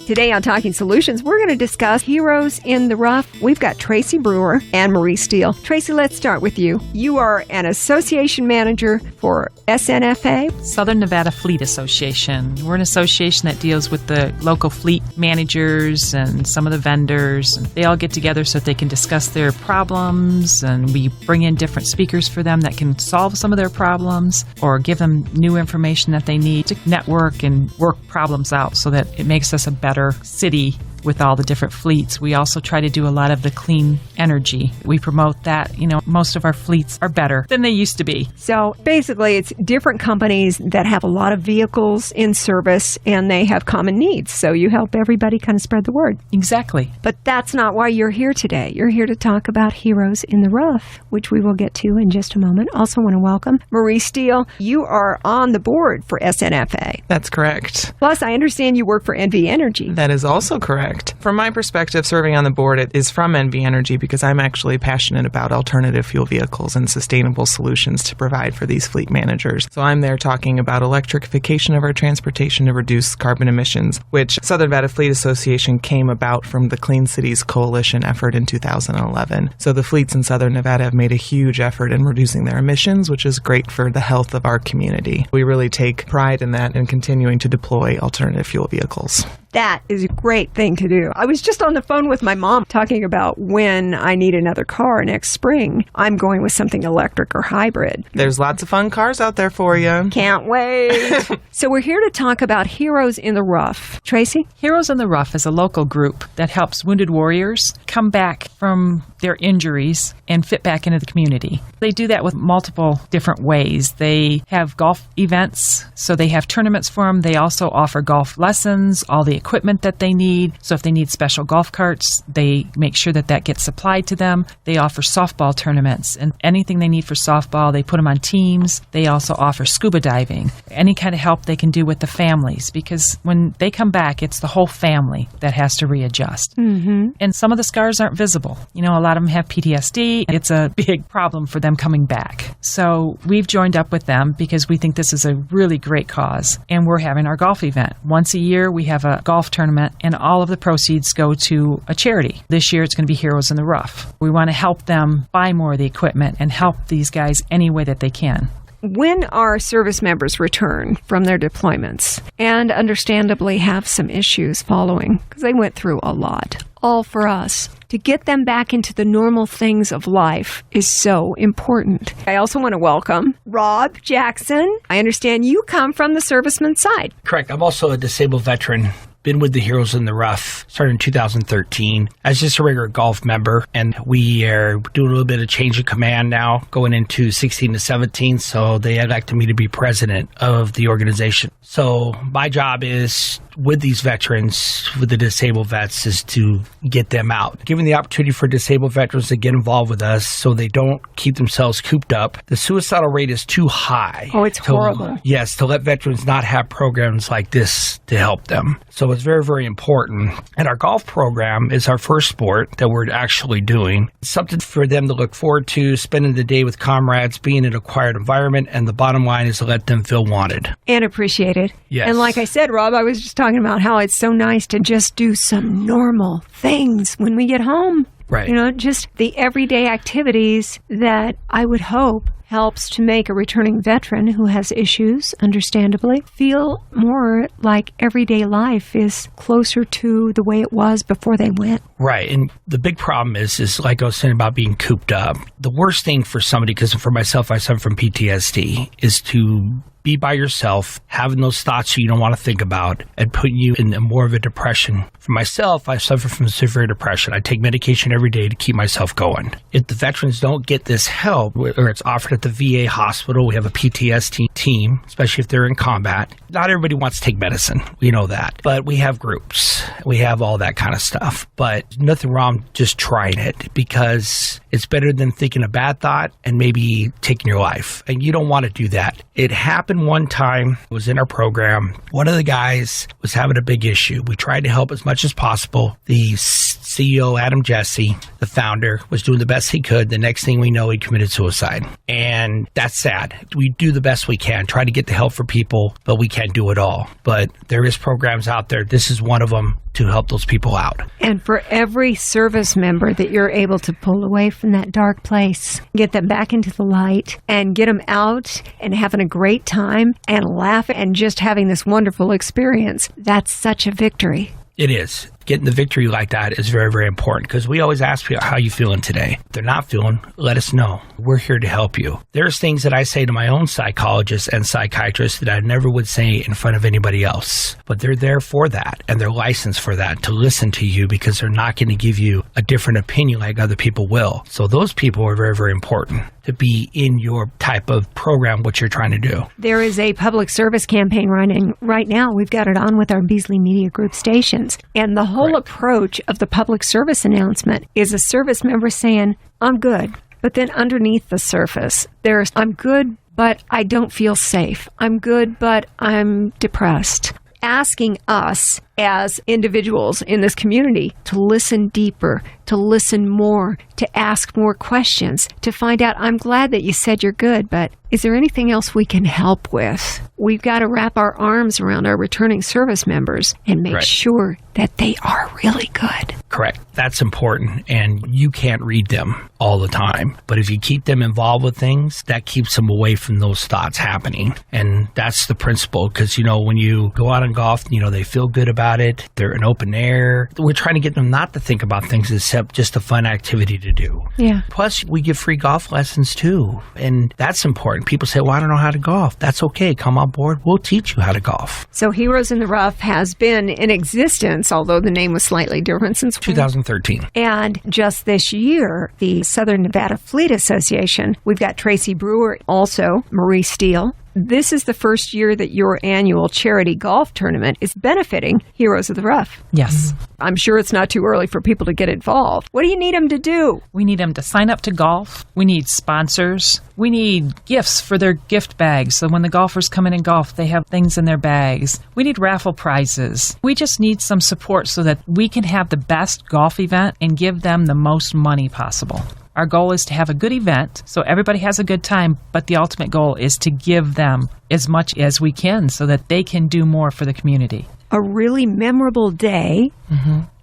Today on Talking Solutions, we're going to discuss heroes in the rough. We've got Traci Brewer and Marie Steele. Traci, let's start with you. You are an association manager for SNFA. Southern Nevada Fleet Association. We're an association that deals with the local fleet managers and some of the vendors. They all get together so that they can discuss their problems, and we bring in different speakers for them that can solve some of their problems or give them new information that they need to network and work problems out so that it makes us a better city with all the different fleets. We also try to do a lot of the clean energy. We promote that. Most of our fleets are better than they used to be. So basically, it's different companies that have a lot of vehicles in service and they have common needs. So you help everybody kind of spread the word. Exactly. But that's not why you're here today. You're here to talk about heroes in the rough, which we will get to in just a moment. Also want to welcome Marie Steele. You are on the board for SNFA. That's correct. Plus, I understand you work for NV Energy. That is also correct. From my perspective, serving on the board, it is from NV Energy because I'm actually passionate about alternative fuel vehicles and sustainable solutions to provide for these fleet managers. So I'm there talking about electrification of our transportation to reduce carbon emissions, which Southern Nevada Fleet Association came about from the Clean Cities Coalition effort in 2011. So the fleets in Southern Nevada have made a huge effort in reducing their emissions, which is great for the health of our community. We really take pride in that and continuing to deploy alternative fuel vehicles. That is a great thing to do. I was just on the phone with my mom talking about when I need another car next spring. I'm going with something electric or hybrid. There's lots of fun cars out there for you. Can't wait. So we're here to talk about Heroes in the Rough. Traci? Heroes in the Rough is a local group that helps wounded warriors come back from their injuries and fit back into the community. They do that with multiple different ways. They have golf events, so they have tournaments for them. They also offer golf lessons, all the equipment that they need. So if they need special golf carts, they make sure that that gets supplied to them. They offer softball tournaments, and anything they need for softball, they put them on teams. They also offer scuba diving, any kind of help they can do with the families, because when they come back, it's the whole family that has to readjust. Mm-hmm. And some of the scars aren't visible. A lot of them have PTSD. It's a big problem for them coming back. So we've joined up with them because we think this is a really great cause. And we're having our golf event. Once a year, we have a golf tournament, and all of the proceeds go to a charity. This year, it's going to be Heroes in the Rough. We want to help them buy more of the equipment and help these guys any way that they can. When our service members return from their deployments and understandably have some issues following, because they went through a lot, all for us, to get them back into the normal things of life is so important. I also want to welcome Rob Jackson. I understand you come from the serviceman side. Correct. I'm also a disabled veteran. Been with the Heroes in the Rough, started in 2013 as just a regular golf member, and we are doing a little bit of change of command now, going into 16 to 17, so they elected me to be president of the organization. So my job is, with these veterans, with the disabled vets, is to get them out. Giving the opportunity for disabled veterans to get involved with us so they don't keep themselves cooped up. The suicidal rate is too high. Oh, it's horrible. Yes, to let veterans not have programs like this to help them. So it's very, very important. And our golf program is our first sport that we're actually doing. It's something for them to look forward to, spending the day with comrades, being in a quiet environment, and the bottom line is to let them feel wanted. And appreciated. Yes. And like I said, Rob, I was just talking about how it's so nice to just do some normal things when we get home. Right. Just the everyday activities that I would hope helps to make a returning veteran who has issues, understandably, feel more like everyday life is closer to the way it was before they went. Right. And the big problem is like I was saying about being cooped up. The worst thing for somebody, because for myself, I suffer from PTSD, is to be by yourself, having those thoughts you don't want to think about, and putting you in more of a depression. For myself, I suffer from severe depression. I take medication every day to keep myself going. If the veterans don't get this help, or it's offered at the VA hospital, we have a PTSD team, especially if they're in combat. Not everybody wants to take medicine. We know that. But we have groups. We have all that kind of stuff. But nothing wrong just trying it, because it's better than thinking a bad thought and maybe taking your life. And you don't want to do that. It happened one time. It was in our program. One of the guys was having a big issue. We tried to help as much as possible. The CEO, Adam Jesse, the founder, was doing the best he could. The next thing we know, he committed suicide. And that's sad. We do the best we can, try to get the help for people, but we can't do it all. But there is programs out there. This is one of them to help those people out. And for every service member that you're able to pull away from that dark place, get them back into the light and get them out and having a great time and laughing and just having this wonderful experience, that's such a victory. It is. Getting the victory like that is very, very important because we always ask people, how you feeling today? If they're not feeling, let us know. We're here to help you. There's things that I say to my own psychologists and psychiatrists that I never would say in front of anybody else. But they're there for that, and they're licensed for that, to listen to you because they're not going to give you a different opinion like other people will. So those people are very, very important to be in your type of program, what you're trying to do. There is a public service campaign running right now. We've got it on with our Beasley Media Group stations. And the whole approach of the public service announcement is a service member saying, I'm good. But then underneath the surface, there's, I'm good, but I don't feel safe. I'm good, but I'm depressed. Asking us as individuals in this community to listen deeper, to listen more, to ask more questions, to find out, I'm glad that you said you're good, but is there anything else we can help with? We've got to wrap our arms around our returning service members and make sure that they are really good. Correct. That's important, and you can't read them all the time. But if you keep them involved with things, that keeps them away from those thoughts happening. And that's the principle, because, when you go out and golf, they feel good about it. They're in open air. We're trying to get them not to think about things except just a fun activity to do. Yeah. Plus, we give free golf lessons, too. And that's important. People say, well, I don't know how to golf. That's okay. Come on board. We'll teach you how to golf. So Heroes in the Rough has been in existence, although the name was slightly different since 2013. And just this year, the Southern Nevada Fleet Association, we've got Traci Brewer, also Marie Steele. This is the first year that your annual charity golf tournament is benefiting Heroes of the Rough. Yes. I'm sure it's not too early for people to get involved. What do you need them to do? We need them to sign up to golf. We need sponsors. We need gifts for their gift bags. So when the golfers come in and golf, they have things in their bags. We need raffle prizes. We just need some support so that we can have the best golf event and give them the most money possible. Our goal is to have a good event so everybody has a good time, but the ultimate goal is to give them as much as we can so that they can do more for the community. A really memorable day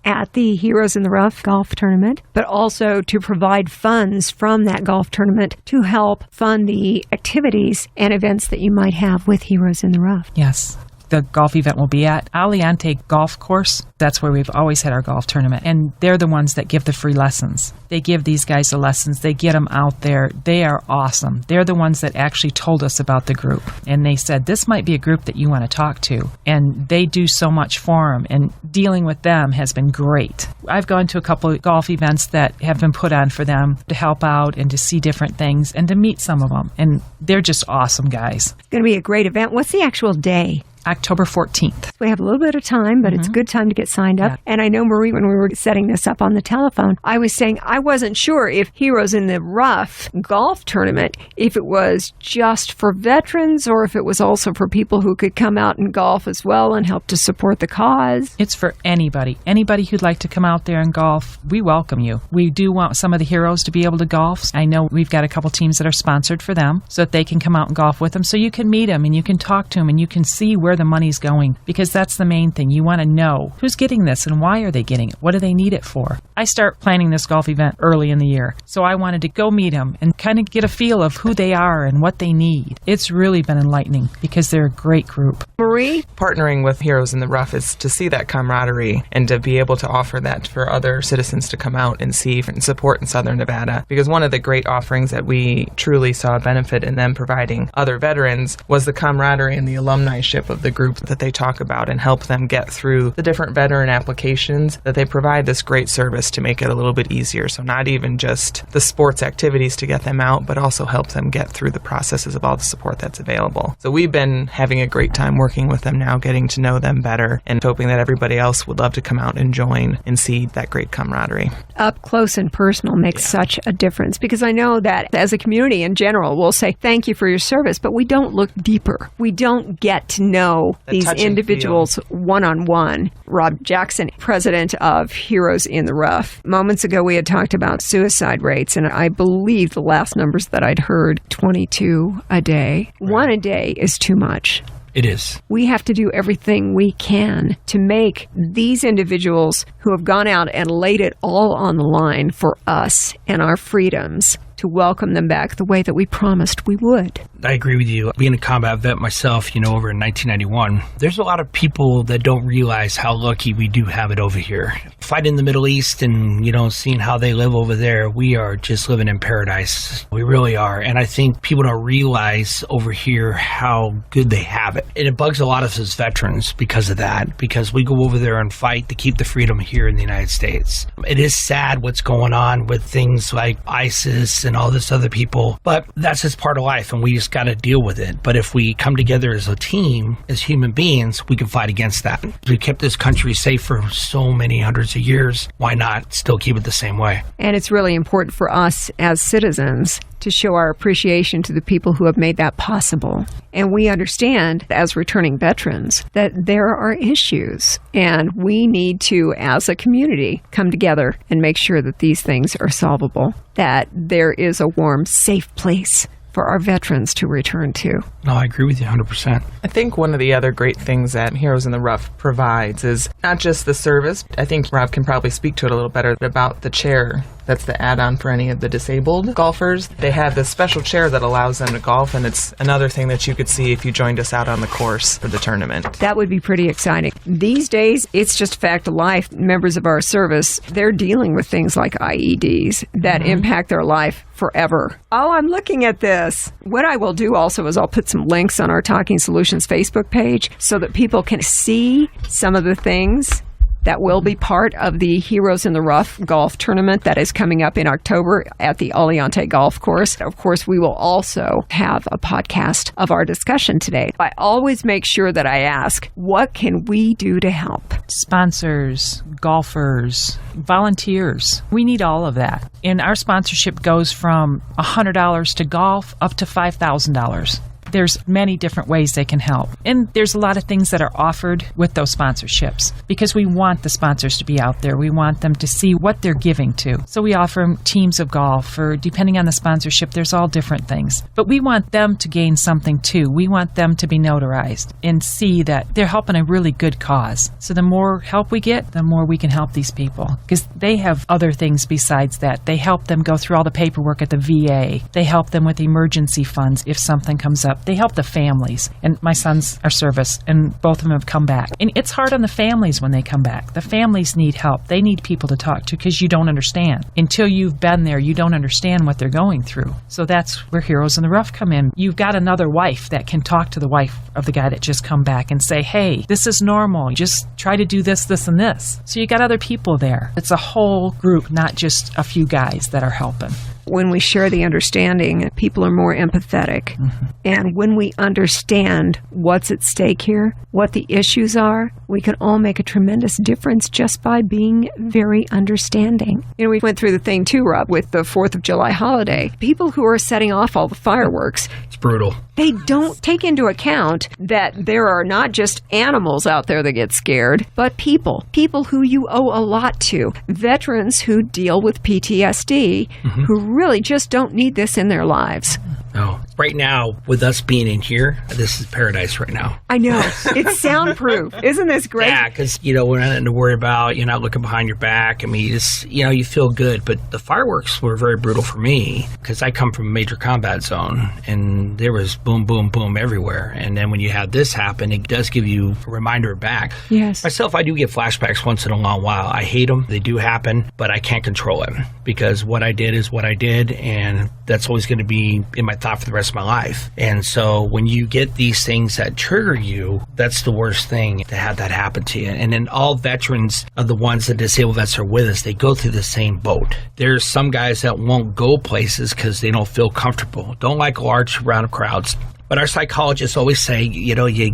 at the Heroes in the Rough golf tournament, but also to provide funds from that golf tournament to help fund the activities and events that you might have with Heroes in the Rough. Yes. The golf event will be at Aliante Golf Course. That's where we've always had our golf tournament. And they're the ones that give the free lessons. They give these guys the lessons. They get them out there. They are awesome. They're the ones that actually told us about the group. And they said, this might be a group that you want to talk to. And they do so much for them. And dealing with them has been great. I've gone to a couple of golf events that have been put on for them to help out and to see different things and to meet some of them. And they're just awesome guys. It's going to be a great event. What's the actual day? October 14th. We have a little bit of time, but it's a good time to get signed up. Yeah. And I know, Marie, when we were setting this up on the telephone, I was saying I wasn't sure if Heroes in the Rough golf tournament, if it was just for veterans or if it was also for people who could come out and golf as well and help to support the cause. It's for anybody. Anybody who'd like to come out there and golf, we welcome you. We do want some of the heroes to be able to golf. I know we've got a couple teams that are sponsored for them so that they can come out and golf with them. So you can meet them and you can talk to them and you can see where the money's going, because that's the main thing. You want to know who's getting this and why are they getting it? What do they need it for? I start planning this golf event early in the year, so I wanted to go meet them and kind of get a feel of who they are and what they need. It's really been enlightening because they're a great group. Marie? Partnering with Heroes in the Rough is to see that camaraderie and to be able to offer that for other citizens to come out and see and support in Southern Nevada. Because one of the great offerings that we truly saw a benefit in them providing other veterans was the camaraderie and the alumni-ship of the group that they talk about and help them get through the different veteran applications, that they provide this great service to make it a little bit easier. So not even just the sports activities to get them out, but also help them get through the processes of all the support that's available. So we've been having a great time working with them now, getting to know them better and hoping that everybody else would love to come out and join and see that great camaraderie. Up close and personal makes such a difference, because I know that as a community in general, we'll say thank you for your service, but we don't look deeper. We don't get to know these individuals one-on-one. Rob Jackson, president of Heroes in the Rough. Moments ago, we had talked about suicide rates, and I believe the last numbers that I'd heard, 22 a day. Right. One a day is too much. It is. We have to do everything we can to make these individuals who have gone out and laid it all on the line for us and our freedoms to welcome them back the way that we promised we would. I agree with you. Being a combat vet myself, over in 1991, there's a lot of people that don't realize how lucky we do have it over here. Fighting in the Middle East and, seeing how they live over there, we are just living in paradise. We really are. And I think people don't realize over here how good they have it. And it bugs a lot of us as veterans because of that, because we go over there and fight to keep the freedom here in the United States. It is sad what's going on with things like ISIS and all this other people, but that's just part of life, and we just got to deal with it. But if we come together as a team, as human beings, we can fight against that. We kept this country safe for so many hundreds of years. Why not still keep it the same way? And it's really important for us as citizens to show our appreciation to the people who have made that possible. And we understand, as returning veterans, that there are issues, and we need to, as a community, come together and make sure that these things are solvable, that there is a warm, safe place for our veterans to return to. No, I agree with you 100%. I think one of the other great things that Heroes in the Rough provides is not just the service. I think Rob can probably speak to it a little better about the chair. That's the add-on for any of the disabled golfers. They have this special chair that allows them to golf, and it's another thing that you could see if you joined us out on the course for the tournament. That would be pretty exciting. These days, it's just a fact of life. Members of our service, they're dealing with things like IEDs that impact their life forever. Oh, I'm looking at this. What I will do also is I'll put some links on our Talking Solutions Facebook page so that people can see some of the things that will be part of the Heroes in the Rough golf tournament that is coming up in October at the Aliante Golf Course. Of course, we will also have a podcast of our discussion today. I always make sure that I ask, what can we do to help? Sponsors, golfers, volunteers. We need all of that. And our sponsorship goes from $100 to golf up to $5,000. There's many different ways they can help. And there's a lot of things that are offered with those sponsorships because we want the sponsors to be out there. We want them to see what they're giving to. So we offer them teams of golf, or depending on the sponsorship, there's all different things. But we want them to gain something too. We want them to be notarized and see that they're helping a really good cause. So the more help we get, the more we can help these people because they have other things besides that. They help them go through all the paperwork at the VA. They help them with emergency funds if something comes up. They help the families. And my sons are service, and both of them have come back. And it's hard on the families when they come back. The families need help. They need people to talk to because you don't understand. Until you've been there, you don't understand what they're going through. So that's where Heroes in the Rough come in. You've got another wife that can talk to the wife of the guy that just come back and say, hey, this is normal. Just try to do this, this, and this. So you got other people there. It's a whole group, not just a few guys that are helping. When we share the understanding, people are more empathetic. And when we understand what's at stake here, what the issues are, we can all make a tremendous difference just by being very understanding. We went through the thing too, Rob, with the 4th of July holiday. People who are setting off all the fireworks, It's brutal. they don't take into account that there are not just animals out there that get scared, but people who you owe a lot to, veterans who deal with PTSD, who really just don't need this in their lives. No. Right now, with us being in here, this is paradise right now. I know. It's soundproof. Isn't this great? Yeah, because, we're not nothing to worry about. You're not looking behind your back. I mean, you feel good. But the fireworks were very brutal for me because I come from a major combat zone, and there was boom, boom, boom everywhere. And then when you have this happen, it does give you a reminder back. Yes. Myself, I do get flashbacks once in a long while. I hate them. They do happen, but I can't control it because what I did is what I did, and that's always going to be in my thought for the rest of my life. And so when you get these things that trigger you, that's the worst thing to have that happen to you. And then all veterans of the ones that disabled vets are with us, they go through the same boat. There's some guys that won't go places because they don't feel comfortable, don't like large round of crowds. But our psychologists always say, you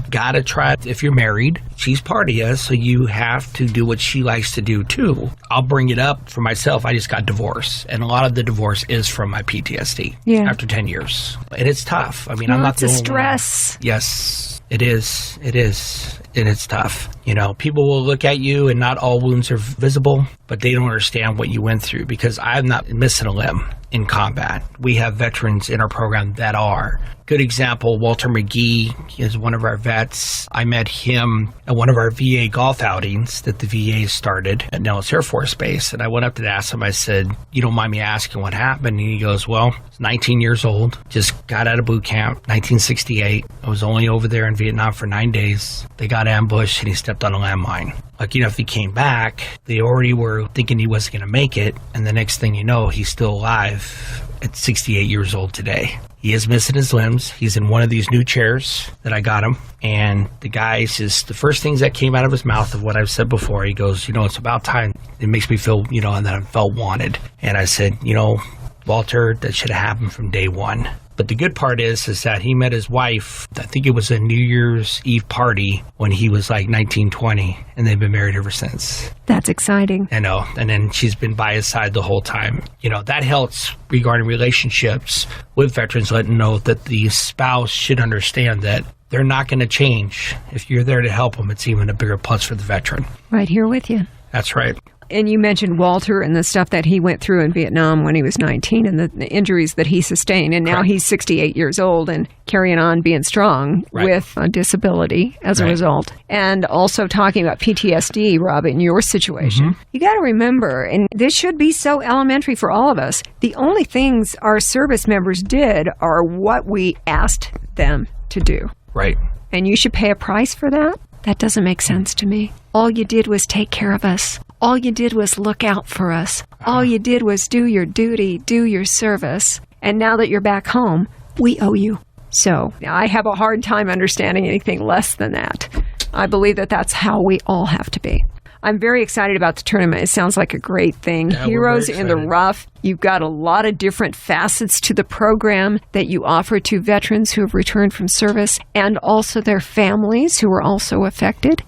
got to try it. If you're married, she's part of you, so you have to do what she likes to do, too. I'll bring it up for myself. I just got divorced, and a lot of the divorce is from my PTSD after 10 years. And it's tough. I mean, I'm not the only one. It's a stress. Yes, it is. It is. and it's tough. You know, people will look at you and not all wounds are visible, but they don't understand what you went through because I'm not missing a limb in combat. We have veterans in our program that are. Good example, Walter McGee is one of our vets. I met him at one of our VA golf outings that the VA started at Nellis Air Force Base. And I went up to ask him, I said, you don't mind me asking what happened? And he goes, well, I was 19 years old, just got out of boot camp, 1968. I was only over there in Vietnam for 9 days. They got ambushed and he stepped on a landmine. Lucky enough, he came back. They already were thinking he wasn't going to make it. And the next thing you know, he's still alive at 68 years old today. He is missing his limbs. He's in one of these new chairs that I got him. And the guy says, the first things that came out of his mouth of what I've said before, he goes, you know, it's about time. It makes me feel, you know, and that I felt wanted. And I said, you know, Walter, that should have happened from day one. But the good part is that he met his wife, I think it was a New Year's Eve party when he was like 19, 20, and they've been married ever since. That's exciting. I know. And then she's been by his side the whole time. You know, that helps regarding relationships with veterans, letting know that the spouse should understand that they're not going to change. If you're there to help them, it's even a bigger plus for the veteran. Right here with you. That's right. And you mentioned Walter and the stuff that he went through in Vietnam when he was 19 and the injuries that he sustained. And now Correct. he's 68 years old and carrying on being strong Right. with a disability as a Right. result. And also talking about PTSD, Rob, in your situation. You got to remember, and this should be so elementary for all of us, the only things our service members did are what we asked them to do. Right. And you should pay a price for that? That doesn't make sense to me. All you did was take care of us. All you did was look out for us. All you did was do your duty, do your service. And now that you're back home, we owe you. So I have a hard time understanding anything less than that. I believe that that's how we all have to be. I'm very excited about the tournament. It sounds like a great thing. Yeah, Heroes we're very in the excited. Rough. You've got a lot of different facets to the program that you offer to veterans who have returned from service and also their families who are also affected.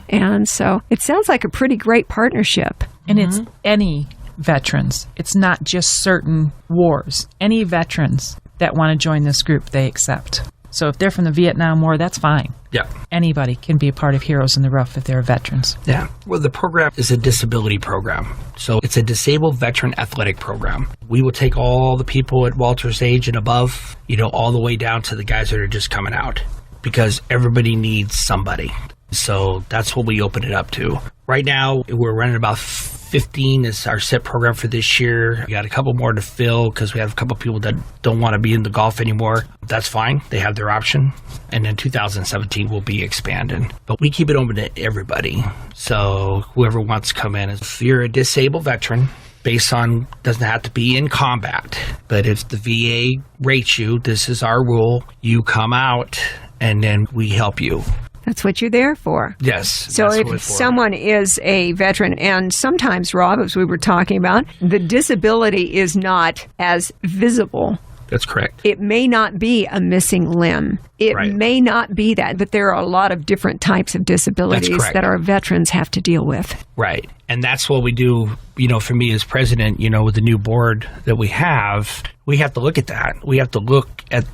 And so it sounds like a pretty great partnership. And it's any veterans. It's not just certain wars. Any veterans that want to join this group, they accept. So if they're from the Vietnam War, that's fine. Yeah. Anybody can be a part of Heroes in the Rough if they're veterans. Yeah. Well, the program is a disability program. So it's a disabled veteran athletic program. We will take all the people at Walter's age and above, you know, all the way down to the guys that are just coming out because everybody needs somebody. So that's what we open it up to. Right now, we're running about 15 is our set program for this year. We got a couple more to fill because we have a couple people that don't want to be in the golf anymore. That's fine. They have their option. And then 2017 will be expanding. But we keep it open to everybody. So whoever wants to come in, if you're a disabled veteran, based on, doesn't have to be in combat, but if the VA rates you, this is our rule, you come out and then we help you. That's what you're there for. Yes. So that's what if it's for. someone is a veteran, and sometimes, Rob, as we were talking about, the disability is not as visible. That's correct. It may not be a missing limb. It Right. may not be that, but there are a lot of different types of disabilities correct. that our veterans have to deal with. Right. And that's what we do, you know, for me as president, you know, with the new board that we have to look at that. We have to look at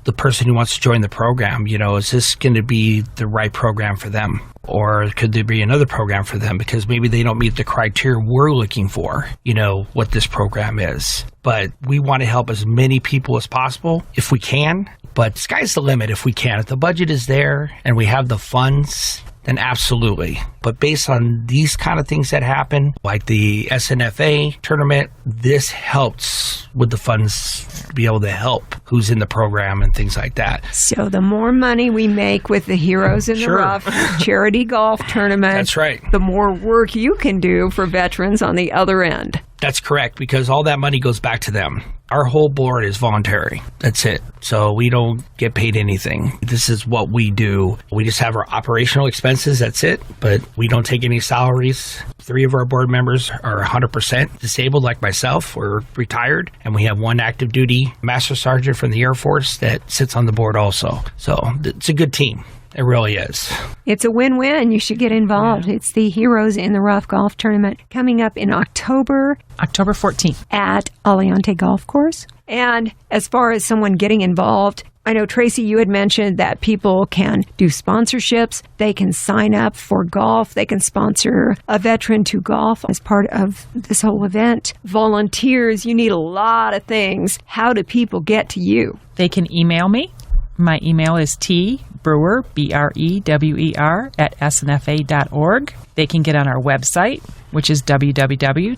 the person who wants to join the program. You know, is this going to be the right program for them? Or could there be another program for them? Because maybe they don't meet the criteria we're looking for, you know, what this program is. But we want to help as many people as possible if we can. But sky's the limit if we can. If the budget is there and we have the funds, then absolutely. But based on these kind of things that happen, like the SNFA tournament, this helps with the funds to be able to help who's in the program and things like that. So the more money we make with the Heroes in the Sure. Rough charity golf tournament, That's right. the more work you can do for veterans on the other end. That's correct, because all that money goes back to them. Our whole board is voluntary. That's it. So we don't get paid anything. This is what we do. We just have our operational expenses. That's it. But we don't take any salaries. 3 of our board members are 100% disabled, like myself. We're retired. And we have 1 active duty master sergeant from the Air Force that sits on the board also. So it's a good team. It really is. It's a win-win. You should get involved. It's the Heroes in the Rough Golf Tournament coming up in October October 14th. at Aliante Golf Course. And as far as someone getting involved, I know, Traci, you had mentioned that people can do sponsorships. They can sign up for golf. They can sponsor a veteran to golf as part of this whole event. Volunteers, you need a lot of things. How do people get to you? They can email me. My email is tbrewer, BREWER, @snfa.org. They can get on our website, which is www.snfa.org,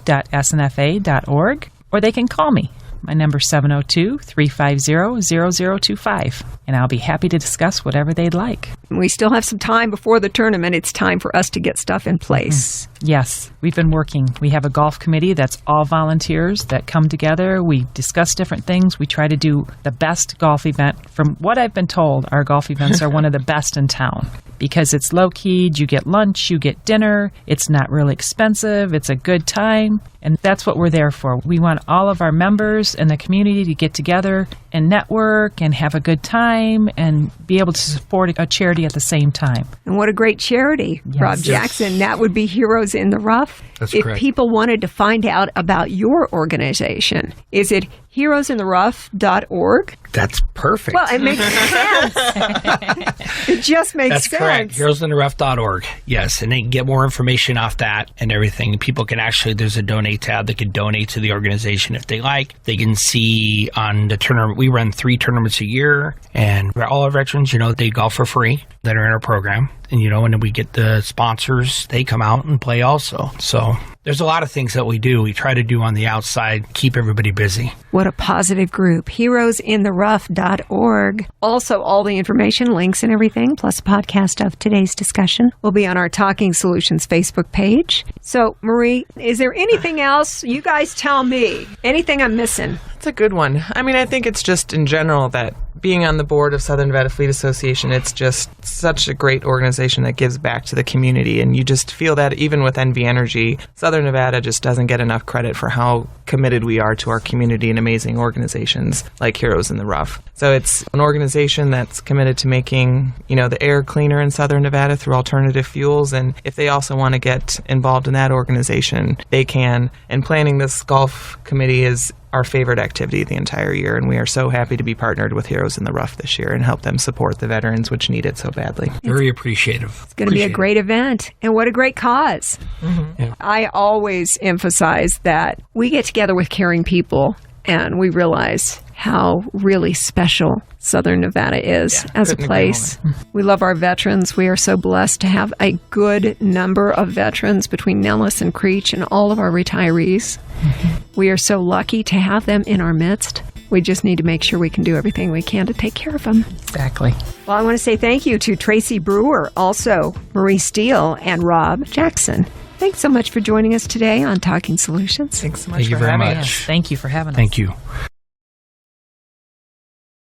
or they can call me. My number is 702-350-0025, and I'll be happy to discuss whatever they'd like. We still have some time before the tournament. It's time for us to get stuff in place. Yes, we've been working. We have a golf committee that's all volunteers that come together. We discuss different things. We try to do the best golf event. From what I've been told, our golf events are one of the best in town because it's low-keyed. You get lunch, you get dinner. It's not really expensive. It's a good time, and that's what we're there for. We want all of our members and the community to get together and network and have a good time and be able to support a charity at the same time. And what a great charity, Yes. Rob Jackson. That would be Heroes in the Rough. That's if correct. people wanted to find out about your organization, is it heroesintherough.org? That's perfect. Well, it makes sense. It just makes That's sense. correct. HeroesInTheRough.org. Yes, and they can get more information off that and everything. People can actually, there's a donate tab. They can donate to the organization if they like. They can see on the tournament. We run 3 tournaments a year, and all our veterans, they golf for free that are in our program. And, and then we get the sponsors. They come out and play also. So there's a lot of things that we do. We try to do on the outside, keep everybody busy. What a positive group. Heroesintherough.org. Also, all the information, links and everything, plus a podcast of today's discussion will be on our Talking Solutions Facebook page. So, Marie, is there anything else? You guys tell me. Anything I'm missing? It's a good one. I mean, I think it's just in general that being on the board of Southern Nevada Fleet Association, it's just such a great organization that gives back to the community. And you just feel that even with NV Energy, Southern Nevada just doesn't get enough credit for how committed we are to our community and amazing organizations like Heroes in the Rough. So it's an organization that's committed to making, the air cleaner in Southern Nevada through alternative fuels. And if they also want to get involved in that organization, they can. And planning this golf committee is our favorite activity the entire year, and we are so happy to be partnered with Heroes in the Rough this year and help them support the veterans, which need it so badly. Very appreciative. It's going to be a great event, and what a great cause. Mm-hmm. Yeah. I always emphasize that we get together with caring people, and we realize how really special Southern Nevada is as a couldn't agree place. We love our veterans. We are so blessed to have a good number of veterans between Nellis and Creech and all of our retirees. We are so lucky to have them in our midst. We just need to make sure we can do everything we can to take care of them. Exactly. Well, I want to say thank you to Traci Brewer, also Marie Steele, and Rob Jackson. Thanks so much for joining us today on Talking Solutions. Thanks so much Thank you for very having much. us. Yes, thank you for having us. Thank you.